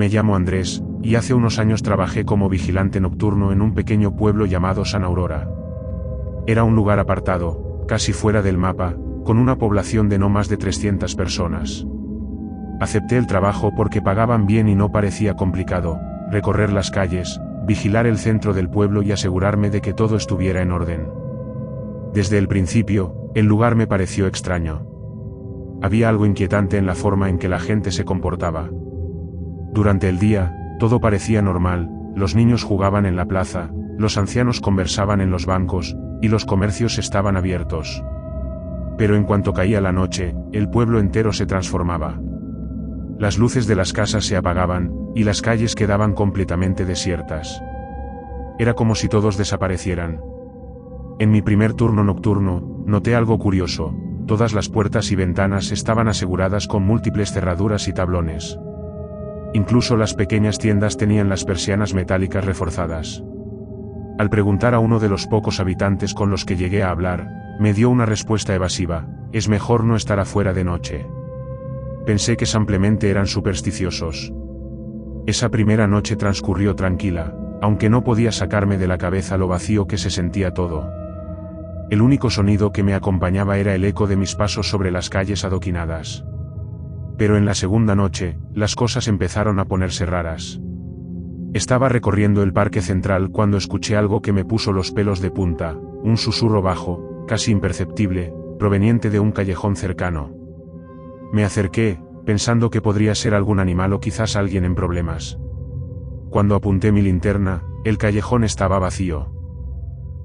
Me llamo Andrés, y hace unos años trabajé como vigilante nocturno en un pequeño pueblo llamado San Aurora. Era un lugar apartado, casi fuera del mapa, con una población de no más de 300 personas. Acepté el trabajo porque pagaban bien y no parecía complicado, recorrer las calles, vigilar el centro del pueblo y asegurarme de que todo estuviera en orden. Desde el principio, el lugar me pareció extraño. Había algo inquietante en la forma en que la gente se comportaba. Durante el día, todo parecía normal, los niños jugaban en la plaza, los ancianos conversaban en los bancos, y los comercios estaban abiertos. Pero en cuanto caía la noche, el pueblo entero se transformaba. Las luces de las casas se apagaban, y las calles quedaban completamente desiertas. Era como si todos desaparecieran. En mi primer turno nocturno, noté algo curioso: todas las puertas y ventanas estaban aseguradas con múltiples cerraduras y tablones. Incluso las pequeñas tiendas tenían las persianas metálicas reforzadas. Al preguntar a uno de los pocos habitantes con los que llegué a hablar, me dio una respuesta evasiva: es mejor no estar afuera de noche. Pensé que simplemente eran supersticiosos. Esa primera noche transcurrió tranquila, aunque no podía sacarme de la cabeza lo vacío que se sentía todo. El único sonido que me acompañaba era el eco de mis pasos sobre las calles adoquinadas. Pero en la segunda noche, las cosas empezaron a ponerse raras. Estaba recorriendo el parque central cuando escuché algo que me puso los pelos de punta: un susurro bajo, casi imperceptible, proveniente de un callejón cercano. Me acerqué, pensando que podría ser algún animal o quizás alguien en problemas. Cuando apunté mi linterna, el callejón estaba vacío.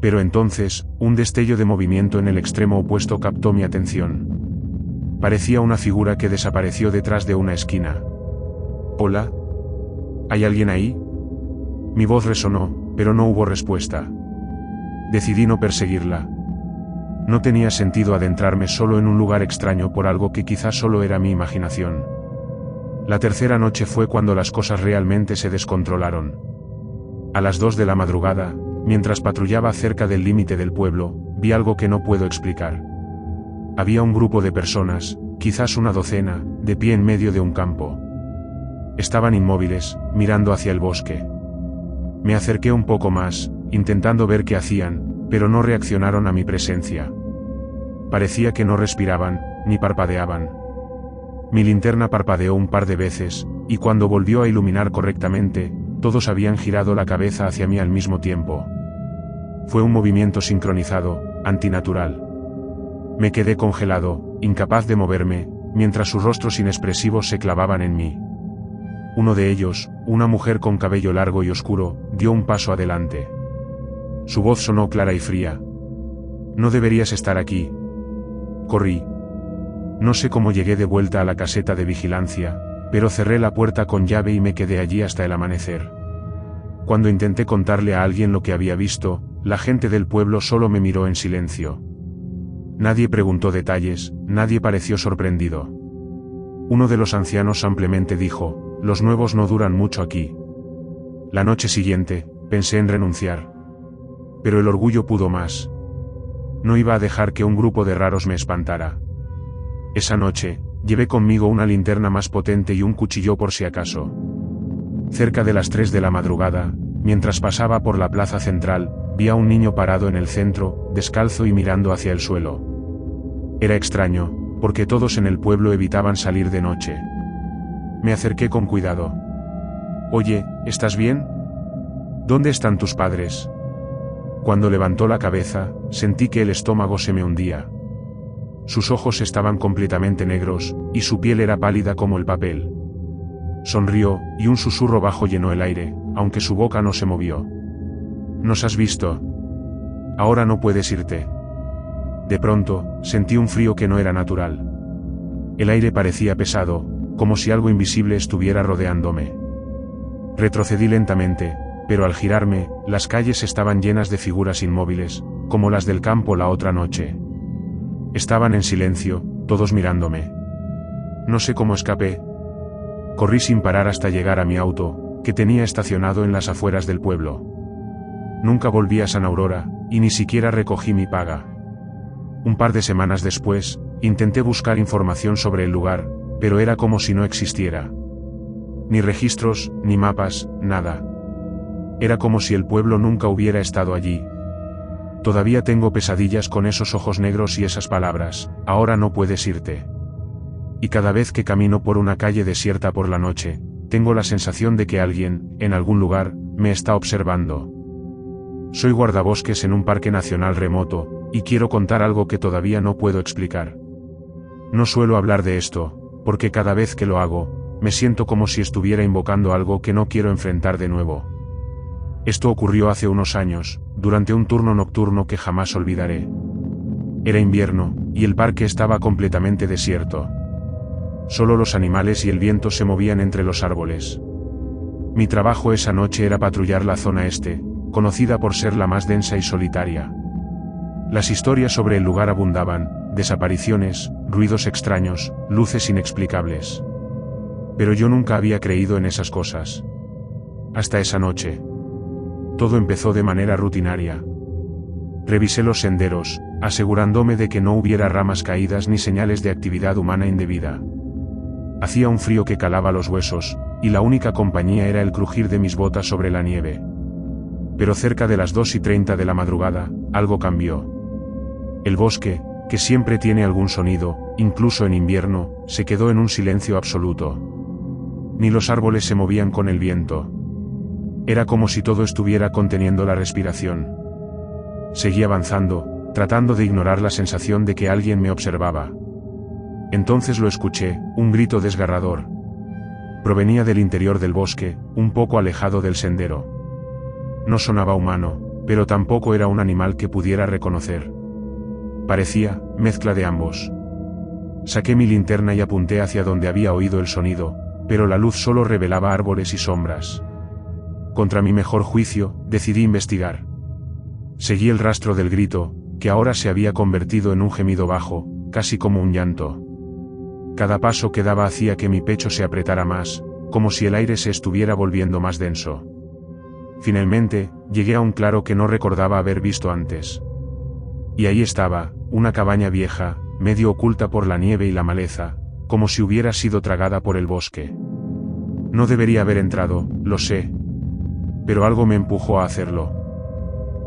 Pero entonces, un destello de movimiento en el extremo opuesto captó mi atención. Parecía una figura que desapareció detrás de una esquina. ¿Hola? ¿Hay alguien ahí? Mi voz resonó, pero no hubo respuesta. Decidí no perseguirla. No tenía sentido adentrarme solo en un lugar extraño por algo que quizás solo era mi imaginación. La tercera noche fue cuando las cosas realmente se descontrolaron. A las 2 de la madrugada, mientras patrullaba cerca del límite del pueblo, vi algo que no puedo explicar. Había un grupo de personas, quizás una docena, de pie en medio de un campo. Estaban inmóviles, mirando hacia el bosque. Me acerqué un poco más, intentando ver qué hacían, pero no reaccionaron a mi presencia. Parecía que no respiraban, ni parpadeaban. Mi linterna parpadeó un par de veces, y cuando volvió a iluminar correctamente, todos habían girado la cabeza hacia mí al mismo tiempo. Fue un movimiento sincronizado, antinatural. Me quedé congelado, incapaz de moverme, mientras sus rostros inexpresivos se clavaban en mí. Uno de ellos, una mujer con cabello largo y oscuro, dio un paso adelante. Su voz sonó clara y fría. No deberías estar aquí. Corrí. No sé cómo llegué de vuelta a la caseta de vigilancia, pero cerré la puerta con llave y me quedé allí hasta el amanecer. Cuando intenté contarle a alguien lo que había visto, la gente del pueblo solo me miró en silencio. Nadie preguntó detalles, nadie pareció sorprendido. Uno de los ancianos simplemente dijo: los nuevos no duran mucho aquí. La noche siguiente, pensé en renunciar. Pero el orgullo pudo más. No iba a dejar que un grupo de raros me espantara. Esa noche, llevé conmigo una linterna más potente y un cuchillo por si acaso. Cerca de las 3 de la madrugada, mientras pasaba por la plaza central, vi a un niño parado en el centro, descalzo y mirando hacia el suelo. Era extraño, porque todos en el pueblo evitaban salir de noche. Me acerqué con cuidado. «Oye, ¿estás bien? ¿Dónde están tus padres?» Cuando levantó la cabeza, sentí que el estómago se me hundía. Sus ojos estaban completamente negros, y su piel era pálida como el papel. Sonrió, y un susurro bajo llenó el aire, aunque su boca no se movió. «¿Nos has visto? Ahora no puedes irte». De pronto, sentí un frío que no era natural. El aire parecía pesado, como si algo invisible estuviera rodeándome. Retrocedí lentamente, pero al girarme, las calles estaban llenas de figuras inmóviles, como las del campo la otra noche. Estaban en silencio, todos mirándome. No sé cómo escapé. Corrí sin parar hasta llegar a mi auto, que tenía estacionado en las afueras del pueblo. Nunca volví a San Aurora, y ni siquiera recogí mi paga. Un par de semanas después, intenté buscar información sobre el lugar, pero era como si no existiera. Ni registros, ni mapas, nada. Era como si el pueblo nunca hubiera estado allí. Todavía tengo pesadillas con esos ojos negros y esas palabras, ahora no puedes irte. Y cada vez que camino por una calle desierta por la noche, tengo la sensación de que alguien, en algún lugar, me está observando. Soy guardabosques en un parque nacional remoto, y quiero contar algo que todavía no puedo explicar. No suelo hablar de esto, porque cada vez que lo hago, me siento como si estuviera invocando algo que no quiero enfrentar de nuevo. Esto ocurrió hace unos años, durante un turno nocturno que jamás olvidaré. Era invierno, y el parque estaba completamente desierto. Solo los animales y el viento se movían entre los árboles. Mi trabajo esa noche era patrullar la zona este, conocida por ser la más densa y solitaria. Las historias sobre el lugar abundaban, desapariciones, ruidos extraños, luces inexplicables. Pero yo nunca había creído en esas cosas. Hasta esa noche. Todo empezó de manera rutinaria. Revisé los senderos, asegurándome de que no hubiera ramas caídas ni señales de actividad humana indebida. Hacía un frío que calaba los huesos, y la única compañía era el crujir de mis botas sobre la nieve. Pero cerca de las 2:30 de la madrugada, algo cambió. El bosque, que siempre tiene algún sonido, incluso en invierno, se quedó en un silencio absoluto. Ni los árboles se movían con el viento. Era como si todo estuviera conteniendo la respiración. Seguí avanzando, tratando de ignorar la sensación de que alguien me observaba. Entonces lo escuché, un grito desgarrador. Provenía del interior del bosque, un poco alejado del sendero. No sonaba humano, pero tampoco era un animal que pudiera reconocer. Parecía, mezcla de ambos. Saqué mi linterna y apunté hacia donde había oído el sonido, pero la luz solo revelaba árboles y sombras. Contra mi mejor juicio, decidí investigar. Seguí el rastro del grito, que ahora se había convertido en un gemido bajo, casi como un llanto. Cada paso que daba hacía que mi pecho se apretara más, como si el aire se estuviera volviendo más denso. Finalmente, llegué a un claro que no recordaba haber visto antes. Y ahí estaba, una cabaña vieja, medio oculta por la nieve y la maleza, como si hubiera sido tragada por el bosque. No debería haber entrado, lo sé. Pero algo me empujó a hacerlo.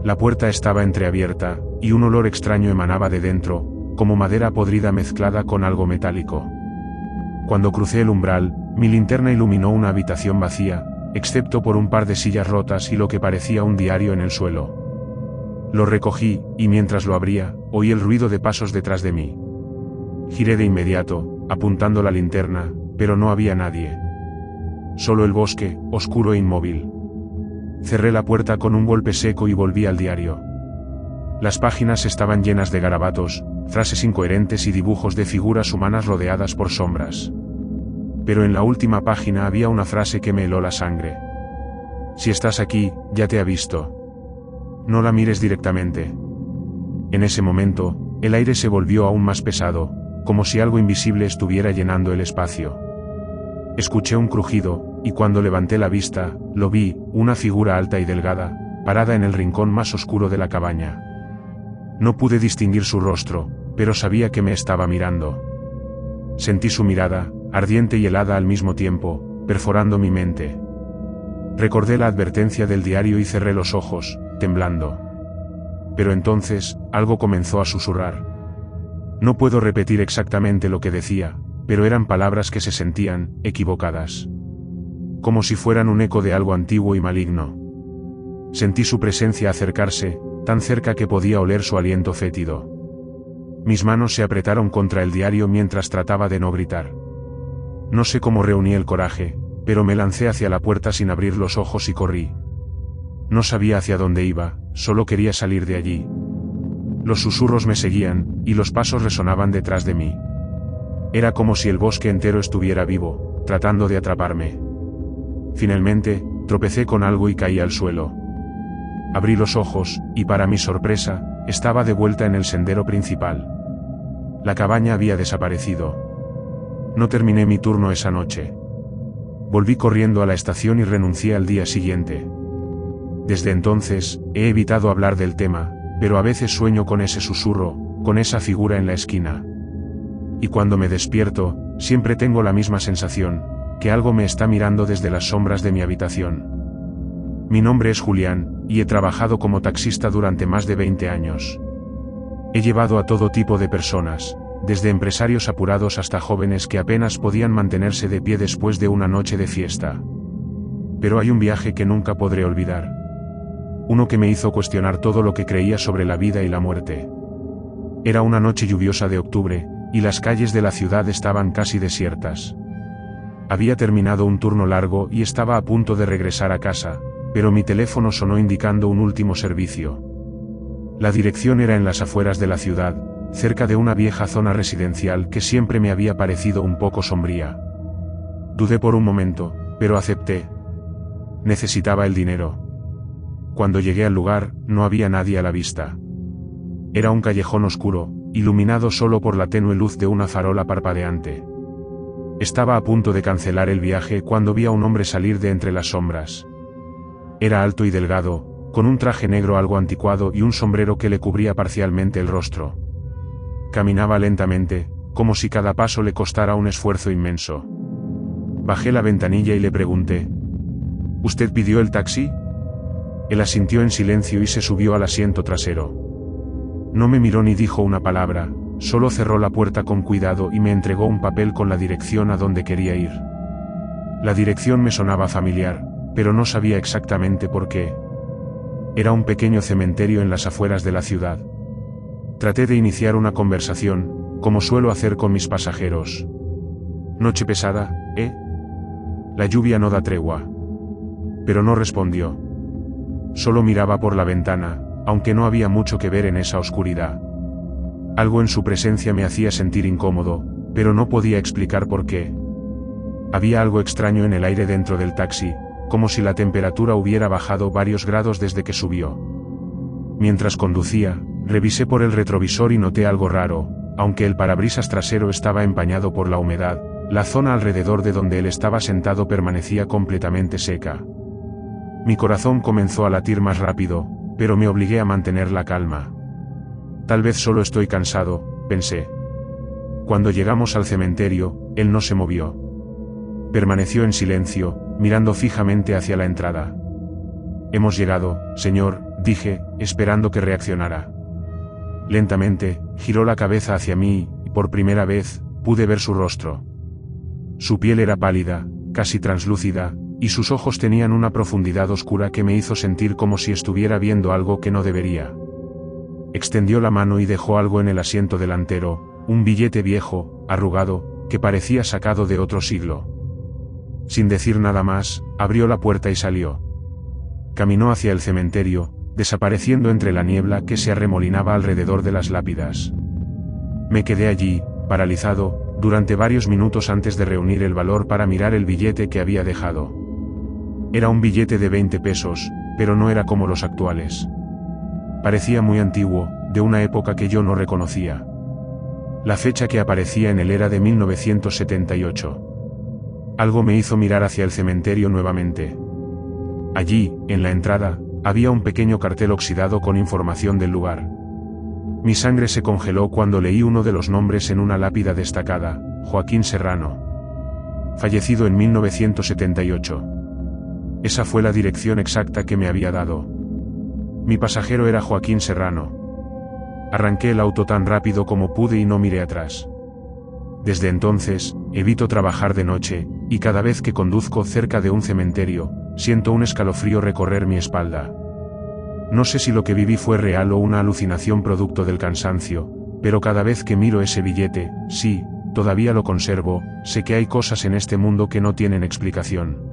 La puerta estaba entreabierta, y un olor extraño emanaba de dentro, como madera podrida mezclada con algo metálico. Cuando crucé el umbral, mi linterna iluminó una habitación vacía, excepto por un par de sillas rotas y lo que parecía un diario en el suelo. Lo recogí, y mientras lo abría, oí el ruido de pasos detrás de mí. Giré de inmediato, apuntando la linterna, pero no había nadie. Solo el bosque, oscuro e inmóvil. Cerré la puerta con un golpe seco y volví al diario. Las páginas estaban llenas de garabatos, frases incoherentes y dibujos de figuras humanas rodeadas por sombras. Pero en la última página había una frase que me heló la sangre. Si estás aquí, ya te ha visto. No la mires directamente. En ese momento, el aire se volvió aún más pesado, como si algo invisible estuviera llenando el espacio. Escuché un crujido, y cuando levanté la vista, lo vi, una figura alta y delgada, parada en el rincón más oscuro de la cabaña. No pude distinguir su rostro, pero sabía que me estaba mirando. Sentí su mirada, ardiente y helada al mismo tiempo, perforando mi mente. Recordé la advertencia del diario y cerré los ojos, temblando. Pero entonces, algo comenzó a susurrar. No puedo repetir exactamente lo que decía, pero eran palabras que se sentían, equivocadas. Como si fueran un eco de algo antiguo y maligno. Sentí su presencia acercarse, tan cerca que podía oler su aliento fétido. Mis manos se apretaron contra el diario mientras trataba de no gritar. No sé cómo reuní el coraje, pero me lancé hacia la puerta sin abrir los ojos y corrí. No sabía hacia dónde iba, solo quería salir de allí. Los susurros me seguían, y los pasos resonaban detrás de mí. Era como si el bosque entero estuviera vivo, tratando de atraparme. Finalmente, tropecé con algo y caí al suelo. Abrí los ojos, y para mi sorpresa, estaba de vuelta en el sendero principal. La cabaña había desaparecido. No terminé mi turno esa noche. Volví corriendo a la estación y renuncié al día siguiente. Desde entonces, he evitado hablar del tema, pero a veces sueño con ese susurro, con esa figura en la esquina. Y cuando me despierto, siempre tengo la misma sensación, que algo me está mirando desde las sombras de mi habitación. Mi nombre es Julián, y he trabajado como taxista durante más de 20 años. He llevado a todo tipo de personas, desde empresarios apurados hasta jóvenes que apenas podían mantenerse de pie después de una noche de fiesta. Pero hay un viaje que nunca podré olvidar. Uno que me hizo cuestionar todo lo que creía sobre la vida y la muerte. Era una noche lluviosa de octubre, y las calles de la ciudad estaban casi desiertas. Había terminado un turno largo y estaba a punto de regresar a casa, pero mi teléfono sonó indicando un último servicio. La dirección era en las afueras de la ciudad, cerca de una vieja zona residencial que siempre me había parecido un poco sombría. Dudé por un momento, pero acepté. Necesitaba el dinero. Cuando llegué al lugar, no había nadie a la vista. Era un callejón oscuro, iluminado solo por la tenue luz de una farola parpadeante. Estaba a punto de cancelar el viaje cuando vi a un hombre salir de entre las sombras. Era alto y delgado, con un traje negro algo anticuado y un sombrero que le cubría parcialmente el rostro. Caminaba lentamente, como si cada paso le costara un esfuerzo inmenso. Bajé la ventanilla y le pregunté: ¿Usted pidió el taxi? Él asintió en silencio y se subió al asiento trasero. No me miró ni dijo una palabra, solo cerró la puerta con cuidado y me entregó un papel con la dirección a donde quería ir. La dirección me sonaba familiar, pero no sabía exactamente por qué. Era un pequeño cementerio en las afueras de la ciudad. Traté de iniciar una conversación, como suelo hacer con mis pasajeros. «Noche pesada, ¿eh? La lluvia no da tregua». Pero no respondió. Solo miraba por la ventana, aunque no había mucho que ver en esa oscuridad. Algo en su presencia me hacía sentir incómodo, pero no podía explicar por qué. Había algo extraño en el aire dentro del taxi, como si la temperatura hubiera bajado varios grados desde que subió. Mientras conducía, revisé por el retrovisor y noté algo raro. Aunque el parabrisas trasero estaba empañado por la humedad, la zona alrededor de donde él estaba sentado permanecía completamente seca. Mi corazón comenzó a latir más rápido, pero me obligué a mantener la calma. Tal vez solo estoy cansado, pensé. Cuando llegamos al cementerio, él no se movió. Permaneció en silencio, mirando fijamente hacia la entrada. «Hemos llegado, señor», dije, esperando que reaccionara. Lentamente, giró la cabeza hacia mí, y por primera vez, pude ver su rostro. Su piel era pálida, casi translúcida, y sus ojos tenían una profundidad oscura que me hizo sentir como si estuviera viendo algo que no debería. Extendió la mano y dejó algo en el asiento delantero, un billete viejo, arrugado, que parecía sacado de otro siglo. Sin decir nada más, abrió la puerta y salió. Caminó hacia el cementerio, desapareciendo entre la niebla que se arremolinaba alrededor de las lápidas. Me quedé allí, paralizado, durante varios minutos antes de reunir el valor para mirar el billete que había dejado. Era un billete de 20 pesos, pero no era como los actuales. Parecía muy antiguo, de una época que yo no reconocía. La fecha que aparecía en él era de 1978. Algo me hizo mirar hacia el cementerio nuevamente. Allí, en la entrada, había un pequeño cartel oxidado con información del lugar. Mi sangre se congeló cuando leí uno de los nombres en una lápida destacada: Joaquín Serrano. Fallecido en 1978. Esa fue la dirección exacta que me había dado. Mi pasajero era Joaquín Serrano. Arranqué el auto tan rápido como pude y no miré atrás. Desde entonces, evito trabajar de noche, y cada vez que conduzco cerca de un cementerio, siento un escalofrío recorrer mi espalda. No sé si lo que viví fue real o una alucinación producto del cansancio, pero cada vez que miro ese billete, sí, todavía lo conservo, sé que hay cosas en este mundo que no tienen explicación.